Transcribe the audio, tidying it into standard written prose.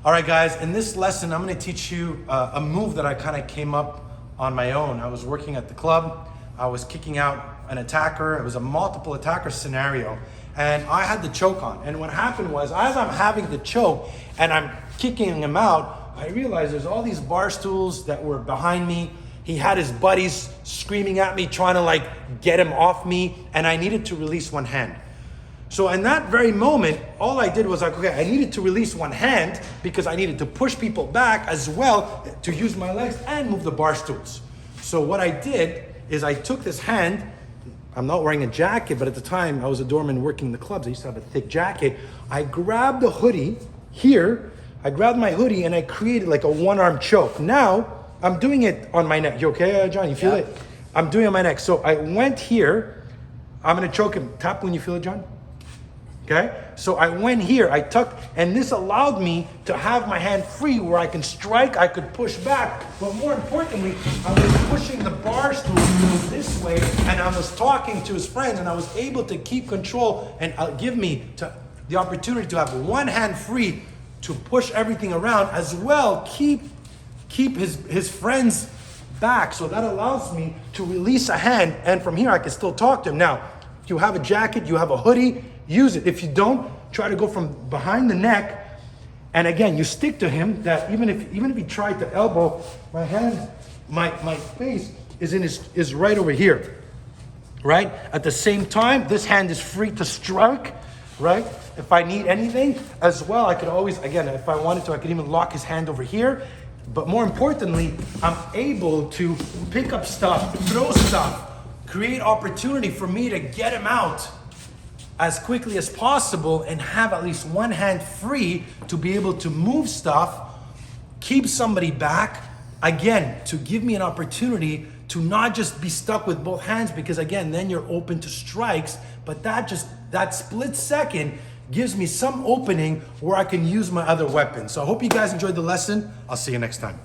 All right, guys, in this lesson, I'm gonna teach you a move that I kind of came up on my own. I was working at the club. I was kicking out an attacker. It was a multiple attacker scenario. And I had the choke on. And what happened was, as I'm having the choke and I'm kicking him out, I realized there's all these bar stools that were behind me. He had his buddies screaming at me, trying to get him off me. And I needed to release one hand. So in that very moment, all I did was okay, I needed to release one hand because I needed to push people back as well to use my legs and move the bar stools. So what I did is I took this hand. I'm not wearing a jacket, but at the time I was a doorman working the clubs. I used to have a thick jacket. I grabbed the hoodie here. I grabbed my hoodie and I created like a one-arm choke. Now I'm doing it on my neck. You okay, John? You feel it? I'm doing it on my neck. So I went here. I'm gonna choke him. Tap when you feel it, John. Okay, so I went here, I tucked, and this allowed me to have my hand free where I can strike, I could push back, but more importantly, I was pushing the bar stool this way, and I was talking to his friends, and I was able to keep control and give me the opportunity to have one hand free to push everything around, as well keep his friends back. So that allows me to release a hand, and from here I can still talk to him. Now, if you have a jacket, you have a hoodie, use it. If you don't, try to go from behind the neck. And again, you stick to him that even if he tried to elbow, my hand, my face is right over here, right? At the same time, this hand is free to strike, right? If I need anything as well, I could always, again, if I wanted to, I could even lock his hand over here. But more importantly, I'm able to pick up stuff, throw stuff, create opportunity for me to get him out as quickly as possible and have at least one hand free to be able to move stuff, keep somebody back, again, to give me an opportunity to not just be stuck with both hands, because again, then you're open to strikes, but that split second gives me some opening where I can use my other weapons. So I hope you guys enjoyed the lesson. I'll see you next time.